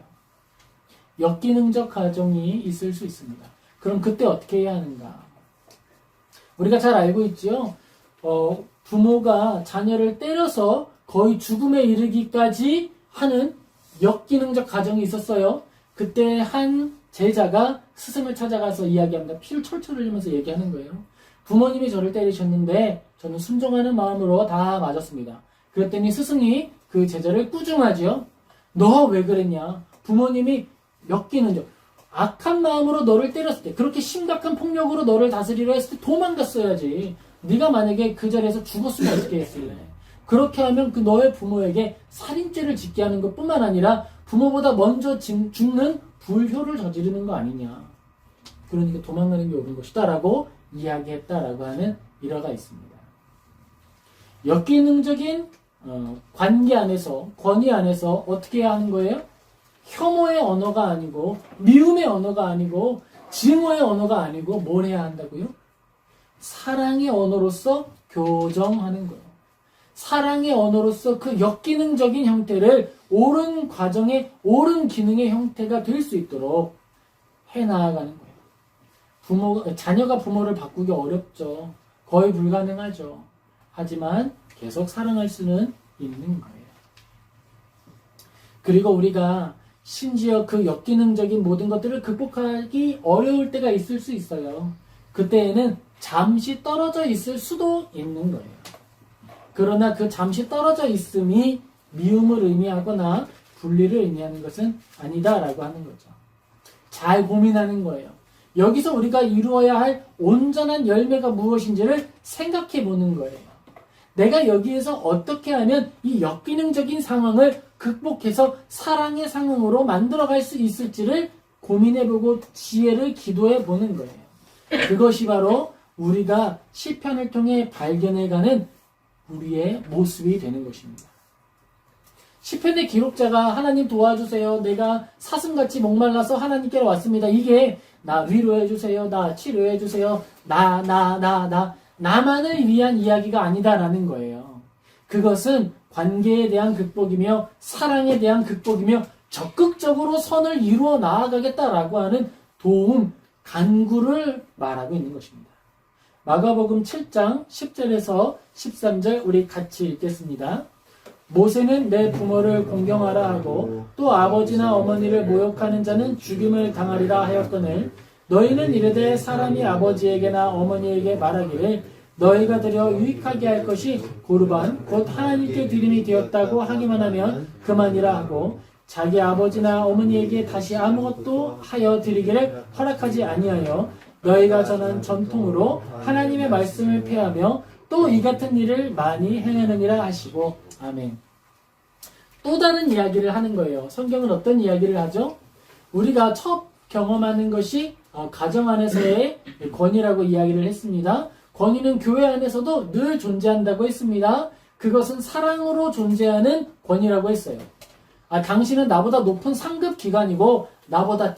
역기능적 가정이 있을 수 있습니다. 그럼 그때 어떻게 해야 하는가? 우리가 잘 알고 있죠? 부모가 자녀를 때려서 거의 죽음에 이르기까지 하는 역기능적 가정이 있었어요. 그때 한 제자가 스승을 찾아가서 이야기합니다. 피를 철철 흘리면서 얘기하는 거예요. 부모님이 저를 때리셨는데 저는 순종하는 마음으로 다 맞았습니다. 그랬더니 스승이 그 제자를 꾸중하죠. 너 왜 그랬냐? 부모님이 역기능적 악한 마음으로 너를 때렸을 때, 그렇게 심각한 폭력으로 너를 다스리려 했을 때 도망갔어야지. 네가 만약에 그 자리에서 죽었으면 어떻게 했을래? 그렇게 하면 그 너의 부모에게 살인죄를 짓게 하는 것뿐만 아니라 부모보다 먼저 죽는 불효를 저지르는 거 아니냐. 그러니까 도망가는 게 옳은 것이다 라고 이야기했다라고 하는 일화가 있습니다. 역기능적인 관계 안에서, 권위 안에서 어떻게 해야 하는 거예요? 혐오의 언어가 아니고, 미움의 언어가 아니고, 증오의 언어가 아니고 뭘 해야 한다고요? 사랑의 언어로서 교정하는 거예요. 사랑의 언어로서 그 역기능적인 형태를 옳은 과정의, 옳은 기능의 형태가 될 수 있도록 해나가는 거예요. 자녀가 부모를 바꾸기 어렵죠. 거의 불가능하죠. 하지만 계속 사랑할 수는 있는 거예요. 그리고 우리가 심지어 그 역기능적인 모든 것들을 극복하기 어려울 때가 있을 수 있어요. 그때에는 잠시 떨어져 있을 수도 있는 거예요. 그러나 그 잠시 떨어져 있음이 미움을 의미하거나 분리를 의미하는 것은 아니다라고 하는 거죠. 잘 고민하는 거예요. 여기서 우리가 이루어야 할 온전한 열매가 무엇인지를 생각해 보는 거예요. 내가 여기에서 어떻게 하면 이 역기능적인 상황을 극복해서 사랑의 상황으로 만들어갈 수 있을지를 고민해보고 지혜를 기도해보는 거예요. 그것이 바로 우리가 시편을 통해 발견해가는 우리의 모습이 되는 것입니다. 시편의 기록자가 하나님 도와주세요. 내가 사슴같이 목말라서 하나님께로 왔습니다. 이게 나 위로해주세요. 나 치료해주세요. 나만을 위한 이야기가 아니다라는 거예요. 그것은 관계에 대한 극복이며 사랑에 대한 극복이며 적극적으로 선을 이루어 나아가겠다라고 하는 도움, 간구를 말하고 있는 것입니다. 마가복음 7장 10절에서 13절 우리 같이 읽겠습니다. 모세는 내 부모를 공경하라 하고 또 아버지나 어머니를 모욕하는 자는 죽임을 당하리라 하였거늘 너희는 이르되 사람이 아버지에게나 어머니에게 말하기를 너희가 드려 유익하게 할 것이 고르반 곧 하나님께 드림이 되었다고 하기만 하면 그만이라 하고 자기 아버지나 어머니에게 다시 아무것도 하여 드리기를 허락하지 아니하여 너희가 전한 전통으로 하나님의 말씀을 폐하며 또 이 같은 일을 많이 행하느니라 하시고 아멘. 또 다른 이야기를 하는 거예요. 성경은 어떤 이야기를 하죠? 우리가 첫 경험하는 것이 가정 안에서의 권위라고 이야기를 했습니다. 권위는 교회 안에서도 늘 존재한다고 했습니다. 그것은 사랑으로 존재하는 권위라고 했어요. 당신은 나보다 높은 상급 기관이고 나보다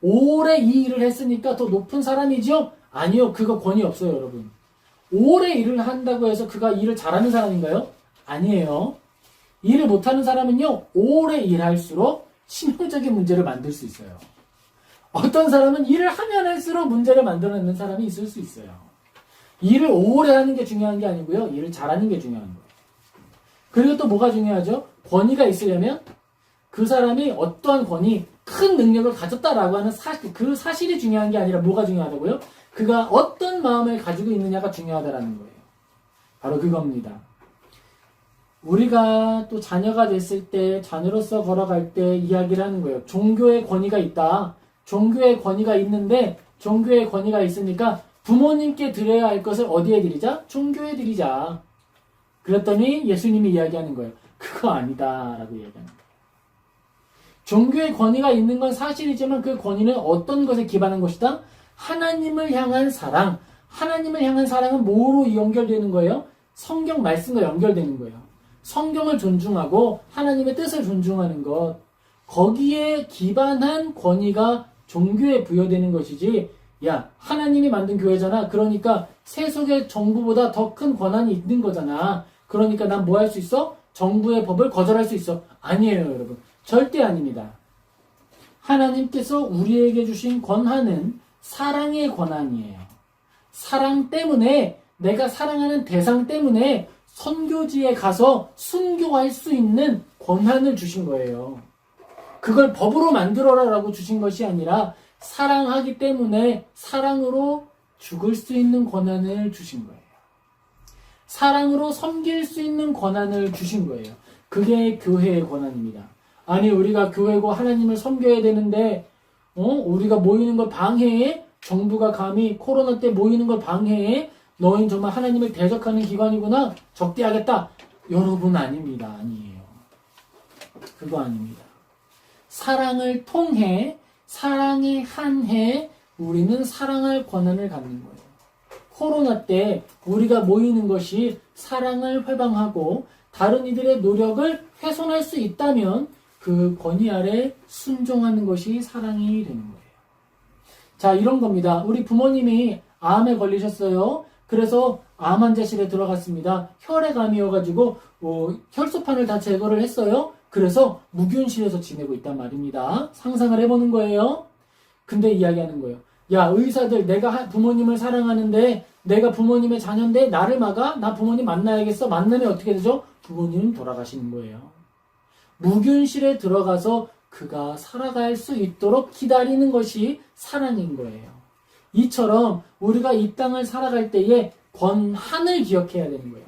오래 이 일을 했으니까 더 높은 사람이죠? 아니요. 그거 권위 없어요, 여러분. 오래 일을 한다고 해서 그가 일을 잘하는 사람인가요? 아니에요. 일을 못하는 사람은요, 오래 일할수록 치명적인 문제를 만들 수 있어요. 어떤 사람은 일을 하면 할수록 문제를 만들어내는 사람이 있을 수 있어요. 일을 오래 하는 게 중요한 게 아니고요. 일을 잘하는 게 중요한 거예요. 그리고 또 뭐가 중요하죠? 권위가 있으려면 그 사람이 어떠한 권위, 큰 능력을 가졌다라고 하는 사실, 그 사실이 중요한 게 아니라 뭐가 중요하다고요? 그가 어떤 마음을 가지고 있느냐가 중요하다라는 거예요. 바로 그겁니다. 우리가 또 자녀가 됐을 때, 자녀로서 걸어갈 때 이야기를 하는 거예요. 종교의 권위가 있다. 종교의 권위가 있는데, 종교의 권위가 있으니까 부모님께 드려야 할 것을 어디에 드리자? 종교에 드리자. 그랬더니 예수님이 이야기하는 거예요. 그거 아니다. 라고 이야기하는 거예요. 종교의 권위가 있는 건 사실이지만 그 권위는 어떤 것에 기반한 것이다? 하나님을 향한 사랑. 하나님을 향한 사랑은 뭐로 연결되는 거예요? 성경 말씀과 연결되는 거예요. 성경을 존중하고 하나님의 뜻을 존중하는 것. 거기에 기반한 권위가 종교에 부여되는 것이지, 야, 하나님이 만든 교회잖아. 그러니까 세속의 정부보다 더 큰 권한이 있는 거잖아. 그러니까 난 뭐 할 수 있어? 정부의 법을 거절할 수 있어. 아니에요, 여러분. 절대 아닙니다. 하나님께서 우리에게 주신 권한은 사랑의 권한이에요. 사랑 때문에, 내가 사랑하는 대상 때문에 선교지에 가서 순교할 수 있는 권한을 주신 거예요. 그걸 법으로 만들어라라고 주신 것이 아니라 사랑하기 때문에 사랑으로 죽을 수 있는 권한을 주신 거예요. 사랑으로 섬길 수 있는 권한을 주신 거예요. 그게 교회의 권한입니다. 아니, 우리가 교회고 하나님을 섬겨야 되는데 우리가 모이는 걸 방해해? 정부가 감히 코로나 때 모이는 걸 방해해? 너희는 정말 하나님을 대적하는 기관이구나? 적대하겠다. 여러분, 아닙니다. 아니에요. 그거 아닙니다. 사랑을 통해, 사랑에 한해 우리는 사랑할 권한을 갖는 거예요. 코로나 때 우리가 모이는 것이 사랑을 회방하고 다른 이들의 노력을 훼손할 수 있다면 그 권위 아래 순종하는 것이 사랑이 되는 거예요. 자, 이런 겁니다. 우리 부모님이 암에 걸리셨어요. 그래서 암 환자실에 들어갔습니다. 혈액암이어가지고 혈소판을 다 제거를 했어요. 그래서 무균실에서 지내고 있단 말입니다. 상상을 해보는 거예요. 근데 이야기하는 거예요. 야, 의사들, 내가 부모님을 사랑하는데, 내가 부모님의 자녀인데 나를 막아? 나 부모님 만나야겠어? 만나면 어떻게 되죠? 부모님 돌아가시는 거예요. 무균실에 들어가서 그가 살아갈 수 있도록 기다리는 것이 사랑인 거예요. 이처럼 우리가 이 땅을 살아갈 때에 권한을 기억해야 되는 거예요.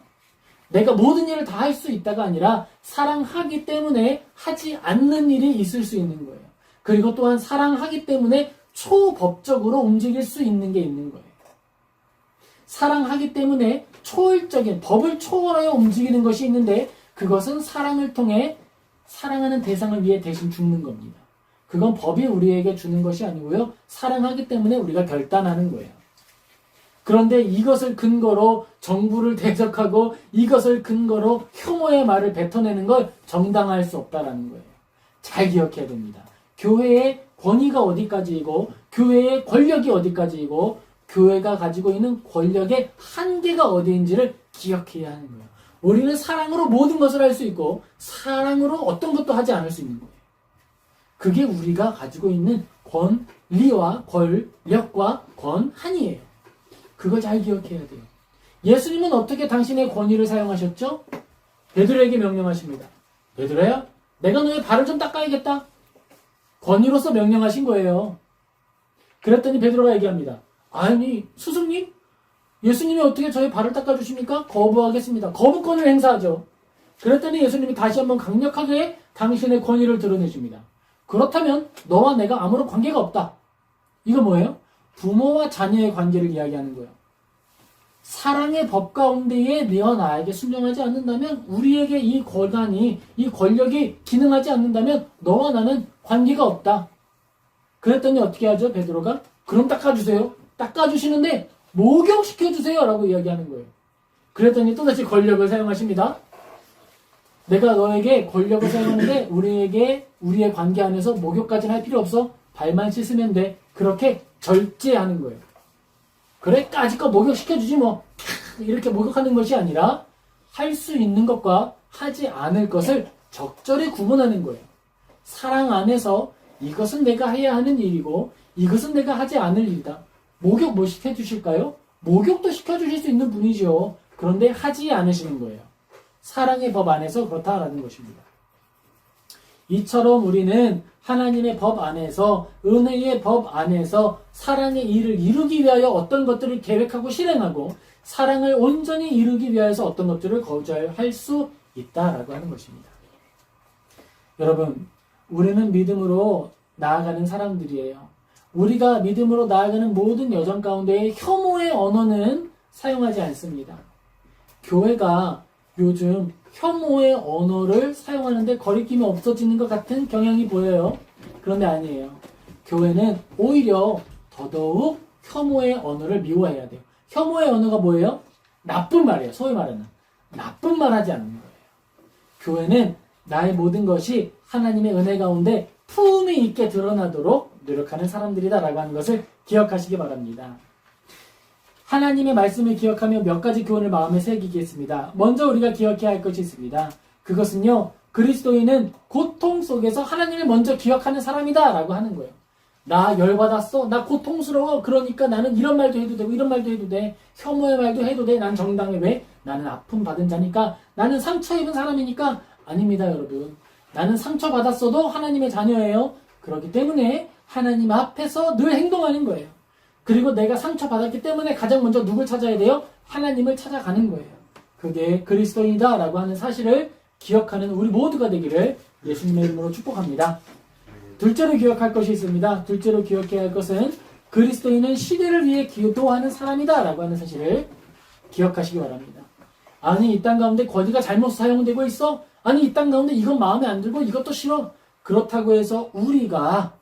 내가 모든 일을 다 할 수 있다가 아니라 사랑하기 때문에 하지 않는 일이 있을 수 있는 거예요. 그리고 또한 사랑하기 때문에 초법적으로 움직일 수 있는 게 있는 거예요. 사랑하기 때문에 초월적인 법을 초월하여 움직이는 것이 있는데 그것은 사랑을 통해 사랑하는 대상을 위해 대신 죽는 겁니다. 그건 법이 우리에게 주는 것이 아니고요. 사랑하기 때문에 우리가 결단하는 거예요. 그런데 이것을 근거로 정부를 대적하고 이것을 근거로 혐오의 말을 뱉어내는 걸 정당화할 수 없다라는 거예요. 잘 기억해야 됩니다. 교회의 권위가 어디까지이고 교회의 권력이 어디까지이고 교회가 가지고 있는 권력의 한계가 어디인지를 기억해야 하는 거예요. 우리는 사랑으로 모든 것을 할 수 있고 사랑으로 어떤 것도 하지 않을 수 있는 거예요. 그게 우리가 가지고 있는 권리와 권력과 권한이에요. 그걸 잘 기억해야 돼요. 예수님은 어떻게 당신의 권위를 사용하셨죠? 베드로에게 명령하십니다. 베드로야, 내가 너의 발을 좀 닦아야겠다. 권위로서 명령하신 거예요. 그랬더니 베드로가 얘기합니다. 아니, 스승님? 예수님이 어떻게 저의 발을 닦아주십니까? 거부하겠습니다. 거부권을 행사하죠. 그랬더니 예수님이 다시 한번 강력하게 당신의 권위를 드러내줍니다. 그렇다면 너와 내가 아무런 관계가 없다. 이거 뭐예요? 부모와 자녀의 관계를 이야기하는 거예요. 사랑의 법 가운데에 너와 나에게 순종하지 않는다면 우리에게 이 권한이, 이 권력이 기능하지 않는다면 너와 나는 관계가 없다. 그랬더니 어떻게 하죠? 베드로가? 그럼 닦아주세요. 닦아주시는데 목욕시켜주세요 라고 이야기하는 거예요. 그랬더니 또다시 권력을 사용하십니다. 내가 너에게 권력을 사용하는데 우리의 관계 안에서 목욕까지는 할 필요 없어. 발만 씻으면 돼. 그렇게 절제하는 거예요. 그래, 까짓거 목욕시켜주지 뭐. 이렇게 목욕하는 것이 아니라 할 수 있는 것과 하지 않을 것을 적절히 구분하는 거예요. 사랑 안에서 이것은 내가 해야 하는 일이고 이것은 내가 하지 않을 일이다. 목욕 뭐 시켜주실까요? 목욕도 시켜주실 수 있는 분이죠. 그런데 하지 않으시는 거예요. 사랑의 법 안에서 그렇다라는 것입니다. 이처럼 우리는 하나님의 법 안에서, 은혜의 법 안에서 사랑의 일을 이루기 위하여 어떤 것들을 계획하고 실행하고, 사랑을 온전히 이루기 위해서 어떤 것들을 거절할 수 있다라고 하는 것입니다. 여러분, 우리는 믿음으로 나아가는 사람들이에요. 우리가 믿음으로 나아가는 모든 여정 가운데 혐오의 언어는 사용하지 않습니다. 교회가 요즘 혐오의 언어를 사용하는데 거리낌이 없어지는 것 같은 경향이 보여요. 그런데 아니에요. 교회는 오히려 더더욱 혐오의 언어를 미워해야 돼요. 혐오의 언어가 뭐예요? 나쁜 말이에요. 소위 말하는 나쁜 말 하지 않는 거예요. 교회는 나의 모든 것이 하나님의 은혜 가운데 품위 있게 드러나도록 노력하는 사람들이다라고 하는 것을 기억하시기 바랍니다. 하나님의 말씀을 기억하며 몇 가지 교훈을 마음에 새기겠습니다. 먼저 우리가 기억해야 할 것이 있습니다. 그것은요, 그리스도인은 고통 속에서 하나님을 먼저 기억하는 사람이다 라고 하는 거예요. 나 열받았어? 나 고통스러워? 그러니까 나는 이런 말도 해도 되고 이런 말도 해도 돼. 혐오의 말도 해도 돼. 난 정당해. 왜? 나는 아픔 받은 자니까. 나는 상처 입은 사람이니까. 아닙니다, 여러분. 나는 상처받았어도 하나님의 자녀예요. 그렇기 때문에 하나님 앞에서 늘 행동하는 거예요. 그리고 내가 상처받았기 때문에 가장 먼저 누굴 찾아야 돼요? 하나님을 찾아가는 거예요. 그게 그리스도인이다 라고 하는 사실을 기억하는 우리 모두가 되기를 예수님의 이름으로 축복합니다. 둘째로 기억할 것이 있습니다. 둘째로 기억해야 할 것은 그리스도인은 시대를 위해 기도하는 사람이다 라고 하는 사실을 기억하시기 바랍니다. 아니, 이 땅 가운데 거지가 잘못 사용되고 있어? 아니, 이 땅 가운데 이건 마음에 안 들고 이것도 싫어? 그렇다고 해서 우리가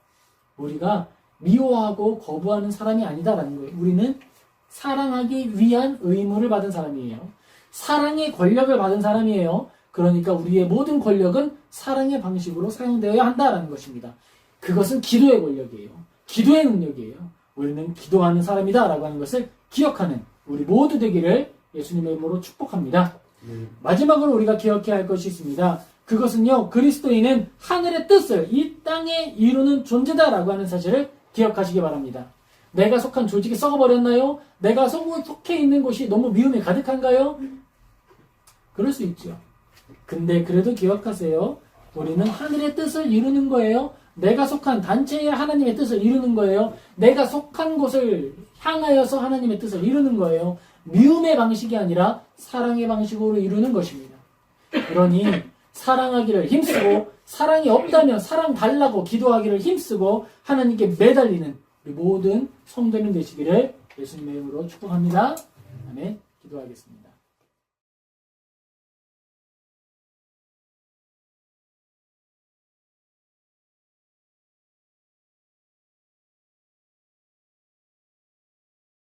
미워하고 거부하는 사람이 아니다라는 거예요. 우리는 사랑하기 위한 의무를 받은 사람이에요. 사랑의 권력을 받은 사람이에요. 그러니까 우리의 모든 권력은 사랑의 방식으로 사용되어야 한다라는 것입니다. 그것은 기도의 권력이에요. 기도의 능력이에요. 우리는 기도하는 사람이다라고 하는 것을 기억하는 우리 모두 되기를 예수님의 이름으로 축복합니다. 마지막으로 우리가 기억해야 할 것이 있습니다. 그것은요, 그리스도인은 하늘의 뜻을 이 땅에 이루는 존재다라고 하는 사실을 기억하시기 바랍니다. 내가 속한 조직이 썩어버렸나요? 내가 속해 있는 곳이 너무 미움이 가득한가요? 그럴 수 있죠. 근데 그래도 기억하세요. 우리는 하늘의 뜻을 이루는 거예요. 내가 속한 단체의 하나님의 뜻을 이루는 거예요. 내가 속한 곳을 향하여서 하나님의 뜻을 이루는 거예요. 미움의 방식이 아니라 사랑의 방식으로 이루는 것입니다. 그러니 사랑하기를 힘쓰고, 사랑이 없다면 사랑 달라고 기도하기를 힘쓰고 하나님께 매달리는 우리 모든 성도님 되시기를 예수님의 이름으로 축복합니다. 아멘. 기도하겠습니다.